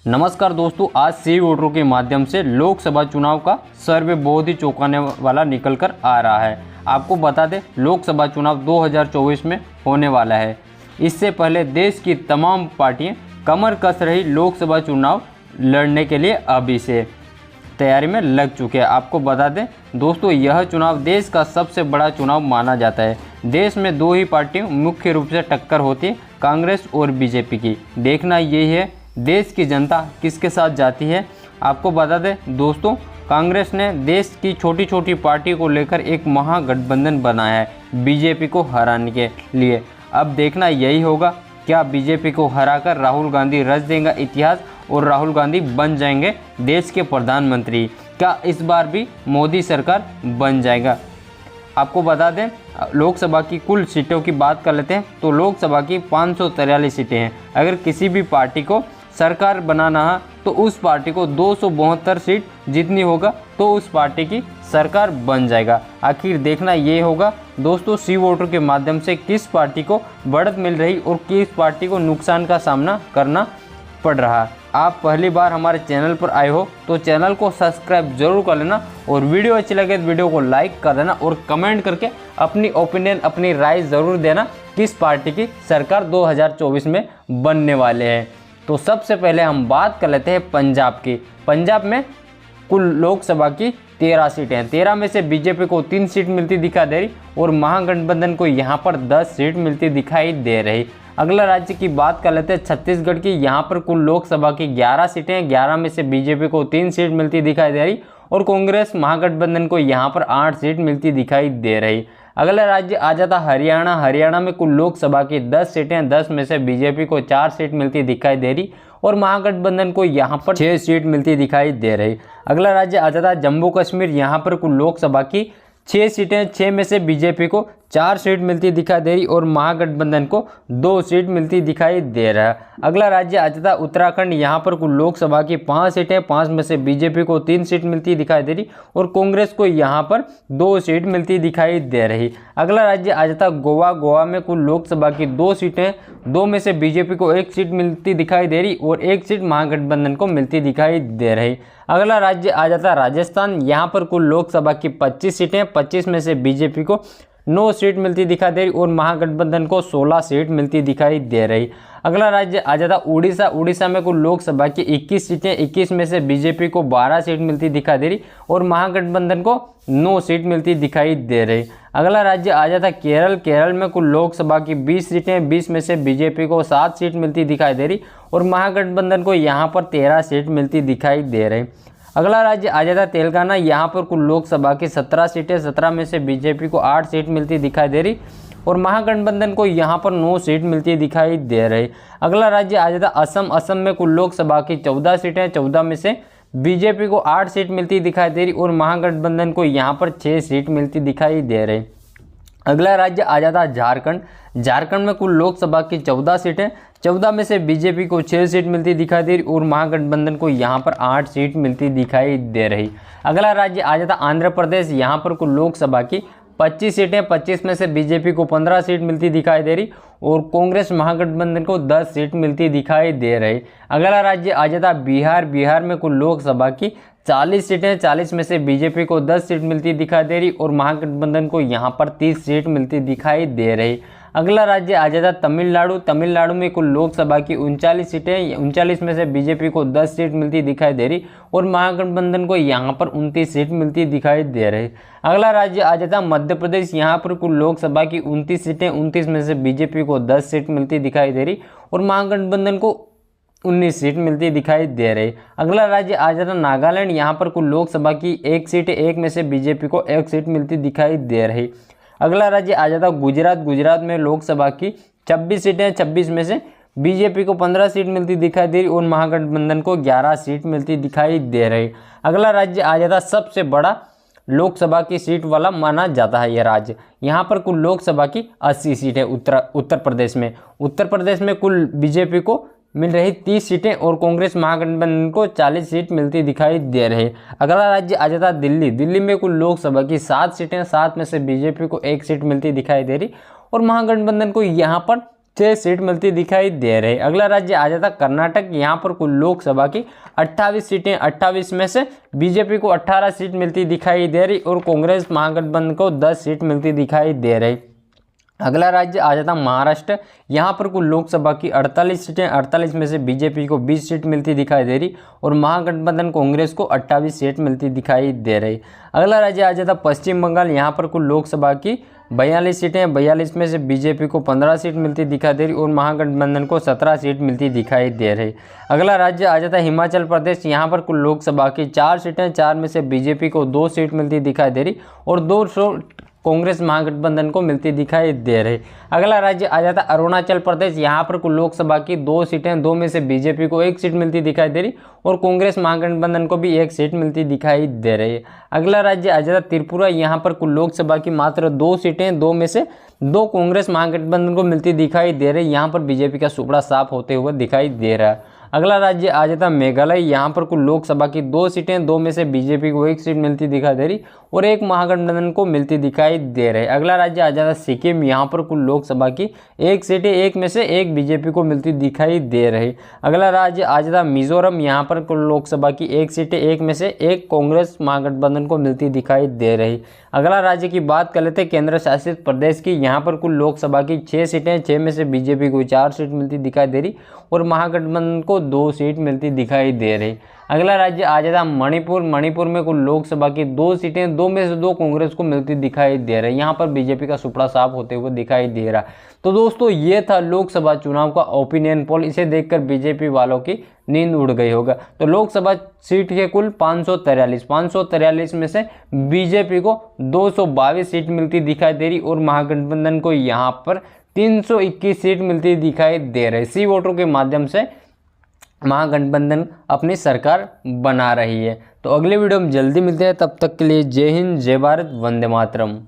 नमस्कार दोस्तों, आज सी वोटरों के माध्यम से लोकसभा चुनाव का सर्वे बहुत ही चौंकाने वाला निकल कर आ रहा है। आपको बता दें, लोकसभा चुनाव 2024 में होने वाला है। इससे पहले देश की तमाम पार्टियां कमर कस रही लोकसभा चुनाव लड़ने के लिए अभी से तैयारी में लग चुके हैं। आपको बता दें दोस्तों, यह चुनाव देश का सबसे बड़ा चुनाव माना जाता है। देश में दो ही पार्टियां मुख्य रूप से टक्कर होती है, कांग्रेस और बीजेपी की। देखना यही है देश की जनता किसके साथ जाती है। आपको बता दें दोस्तों, कांग्रेस ने देश की छोटी छोटी पार्टी को लेकर एक महागठबंधन बनाया है बीजेपी को हराने के लिए। अब देखना यही होगा, क्या बीजेपी को हराकर राहुल गांधी रच देंगे इतिहास और राहुल गांधी बन जाएंगे देश के प्रधानमंत्री। क्या इस बार भी मोदी सरकार बन जाएगा। आपको बता दें, लोकसभा की कुल सीटों की बात कर लेते हैं तो लोकसभा की 543 सीटें हैं। अगर किसी भी पार्टी को सरकार बनाना है तो उस पार्टी को 272 सीट जितनी होगा तो उस पार्टी की सरकार बन जाएगा। आखिर देखना ये होगा दोस्तों, सी वोटर के माध्यम से किस पार्टी को बढ़त मिल रही और किस पार्टी को नुकसान का सामना करना पड़ रहा है। आप पहली बार हमारे चैनल पर आए हो तो चैनल को सब्सक्राइब जरूर कर लेना और वीडियो अच्छी लगे तो वीडियो को लाइक कर देना और कमेंट करके अपनी ओपिनियन, अपनी राय ज़रूर देना किस पार्टी की सरकार 2024 में बनने वाले हैं। तो सबसे पहले हम बात कर लेते हैं पंजाब की। पंजाब में कुल लोकसभा की 13 सीटें हैं। 13 में से बीजेपी को 3 सीट मिलती दिखाई दे रही और महागठबंधन को यहाँ पर 10 सीट मिलती दिखाई दे रही। अगला राज्य की बात कर लेते हैं छत्तीसगढ़ की। यहाँ पर कुल लोकसभा की 11 सीटें हैं। 11 में से बीजेपी को 3 सीट मिलती दिखाई दे रही और कांग्रेस महागठबंधन को यहाँ पर 8 सीट मिलती दिखाई दे रही। अगला राज्य आ जाता हरियाणा। हरियाणा में कुल लोकसभा की 10 सीटें, 10 में से बीजेपी को 4 सीट मिलती दिखाई दे रही और महागठबंधन को यहाँ पर 6 सीट मिलती दिखाई दे रही। अगला राज्य आ जाता जम्मू कश्मीर। यहाँ पर कुल लोकसभा की 6 सीटें, 6 में से बीजेपी को 4 सीट मिलती दिखाई दे रही और महागठबंधन को 2 सीट मिलती दिखाई दे रहा है। अगला राज्य आ जाता उत्तराखंड। यहाँ पर कुल लोकसभा की 5 सीटें, 5 में से बीजेपी को 3 सीट मिलती दिखाई दे रही और कांग्रेस को यहाँ पर 2 सीट मिलती दिखाई दे रही। अगला राज्य आ जाता गोवा। गोवा में कुल लोकसभा की 2 सीटें, 2 में से बीजेपी को 1 सीट मिलती दिखाई दे रही और 1 सीट महागठबंधन को मिलती दिखाई दे रही। अगला राज्य आ जाता राजस्थान। यहाँ पर कुल लोकसभा की 25 सीटें, 25 में से बीजेपी को 9 सीट मिलती दिखाई दे रही और महागठबंधन को 16 सीट मिलती दिखाई दे रही। अगला राज्य आ जाता उड़ीसा। उड़ीसा में कुल लोकसभा की 21 सीटें, 21 में से बीजेपी को 12 सीट मिलती दिखाई दे रही और महागठबंधन को 9 सीट मिलती दिखाई दे रही। अगला राज्य आ जाता केरल। केरल में कुल लोकसभा की 20 सीटें, 20 में से बीजेपी को 7 सीट मिलती दिखाई दे रही और महागठबंधन को यहाँ पर 13 सीट मिलती दिखाई दे रही। अगला राज्य आ जाता तेलंगाना। यहाँ पर कुल लोकसभा की 17 सीटें, 17 में से बीजेपी को 8 सीट मिलती दिखाई दे रही और महागठबंधन को यहाँ पर 9 सीट मिलती दिखाई दे रही। अगला राज्य आ जाता असम। असम में कुल लोकसभा की 14 सीटें, 14 में से बीजेपी को 8 सीट मिलती दिखाई दे रही और महागठबंधन को यहाँ पर 6 सीट मिलती दिखाई दे रही। अगला राज्य आ जाता झारखंड। झारखंड में कुल लोकसभा की 14 सीटें, 14 में से बीजेपी को 6 सीट मिलती दिखाई दे रही और महागठबंधन को यहाँ पर 8 सीट मिलती दिखाई दे रही। अगला राज्य आ जाता आंध्र प्रदेश। यहाँ पर कुल लोकसभा की 25 सीटें, 25 में से बीजेपी को 15 सीट मिलती दिखाई दे रही और कांग्रेस महागठबंधन को 10 सीट मिलती दिखाई दे रही। अगला राज्य आ जाता बिहार। बिहार में कुल लोकसभा की 40 सीटें, 40 में से बीजेपी को 10 सीट मिलती दिखाई दे रही और महागठबंधन को यहाँ पर 30 सीट मिलती दिखाई दे रही। अगला राज्य आ जाता तमिलनाडु। तमिलनाडु में कुल लोकसभा की 39 सीटें, 39 में से बीजेपी को 10 सीट मिलती दिखाई दे रही और महागठबंधन को यहाँ पर 29 सीट मिलती दिखाई दे रही। अगला राज्य आ जाता मध्य प्रदेश। यहाँ पर कुल लोकसभा की 29 सीटें, 29 में से बीजेपी को 10 सीट मिलती दिखाई दे रही और महागठबंधन को 19 सीट मिलती दिखाई दे रही। अगला राज्य आ जाता नागालैंड। यहाँ पर कुल लोकसभा की 1 सीट, 1 में से बीजेपी को 1 सीट मिलती दिखाई दे रही। अगला राज्य आ जाता गुजरात। गुजरात में लोकसभा की 26 सीटें, 26 में से बीजेपी को 15 सीट मिलती दिखाई दे रही और महागठबंधन को 11 सीट मिलती दिखाई दे रही। अगला राज्य आ जाता सबसे बड़ा लोकसभा की सीट वाला माना जाता है यह राज्य। यहाँ पर कुल लोकसभा की 80 सीटें उत्तर प्रदेश में। उत्तर प्रदेश में कुल बीजेपी को मिल रही 30 सीटें और कांग्रेस महागठबंधन को 40 सीट मिलती दिखाई दे रही। अगला राज्य आ जाता दिल्ली। दिल्ली में कुल लोकसभा की 7 सीटें, 7 में से बीजेपी को 1 सीट मिलती दिखाई दे रही और महागठबंधन को यहाँ पर 6 सीट मिलती दिखाई दे रही। अगला राज्य आ जाता कर्नाटक। यहाँ पर कुल लोकसभा की 28 सीटें, 28 में से बीजेपी को 18 सीट मिलती दिखाई दे रही और कांग्रेस महागठबंधन को 10 सीट मिलती दिखाई दे रही। अगला राज्य आ जाता महाराष्ट्र। यहाँ पर कुल लोकसभा की 48 सीटें, 48 में से बीजेपी को 20 सीट मिलती दिखाई दे रही और महागठबंधन कांग्रेस को 28 सीट मिलती दिखाई दे रही। अगला राज्य आ जाता पश्चिम बंगाल। यहाँ पर कुल लोकसभा की 42 सीटें, 42 में से बीजेपी को 15 सीट मिलती दिखाई दे रही और महागठबंधन को 17 सीट मिलती दिखाई दे रही। अगला राज्य आ जाता है हिमाचल प्रदेश। यहाँ पर कुल लोकसभा की 4 सीटें, 4 में से बीजेपी को 2 सीट मिलती दिखाई दे रही और 2 कांग्रेस महागठबंधन को मिलती दिखाई दे रही। अगला राज्य आ जाता है अरुणाचल प्रदेश। यहाँ पर कुल लोकसभा की 2 सीटें, 2 में से बीजेपी को 1 सीट मिलती दिखाई दे रही और कांग्रेस महागठबंधन को भी 1 सीट मिलती दिखाई दे रही है। अगला राज्य आ जाता त्रिपुरा। यहाँ पर कुल लोकसभा की मात्र 2 सीटें, 2 में से 2 कांग्रेस महागठबंधन को मिलती दिखाई दे रही। यहाँ पर बीजेपी का सुपड़ा साफ होते हुए दिखाई दे रहा है। अगला राज्य आ जाता मेघालय। यहाँ पर कुल लोकसभा की 2 सीटें, 2 में से बीजेपी को 1 सीट मिलती दिखाई दे रही और 1 महागठबंधन को मिलती दिखाई दे रही। अगला राज्य आ जाता सिक्किम। यहाँ पर कुल लोकसभा की 1 सीटें, 1 में से 1 बीजेपी को मिलती दिखाई दे रही। अगला राज्य आ जाता मिजोरम। यहाँ पर कुल लोकसभा की 1 सीटें, 1 में से 1 कांग्रेस महागठबंधन को मिलती दिखाई दे रही। अगला राज्य की बात कर लेते हैं केंद्र शासित प्रदेश की। यहाँ पर कुल लोकसभा की 6 सीटें, 6 में से बीजेपी को 4 सीट मिलती दिखाई दे रही और महागठबंधन को 2 सीट मिलती दिखाई दे रही। अगला राज्य आ जाता मणिपुर। मणिपुर में कुल लोकसभा की 2 सीटें, 2 में से 2 कांग्रेस को मिलती दिखाई दे रही। यहाँ पर बीजेपी का सुपड़ा साफ होते हुए दिखाई दे रहा। तो दोस्तों ये था लोकसभा चुनाव का ओपिनियन पोल। इसे देखकर बीजेपी वालों की नींद उड़ गई होगा। तो लोकसभा सीट के कुल 543 में से बीजेपी को 222 सीट मिलती दिखाई दे रही और महागठबंधन को यहाँ पर 321 सीट मिलती दिखाई दे रही। सी वोटों के माध्यम से महागठबंधन अपनी सरकार बना रही है। तो अगले वीडियो में जल्दी मिलते हैं, तब तक के लिए जय हिंद, जय भारत, वंदे मातरम।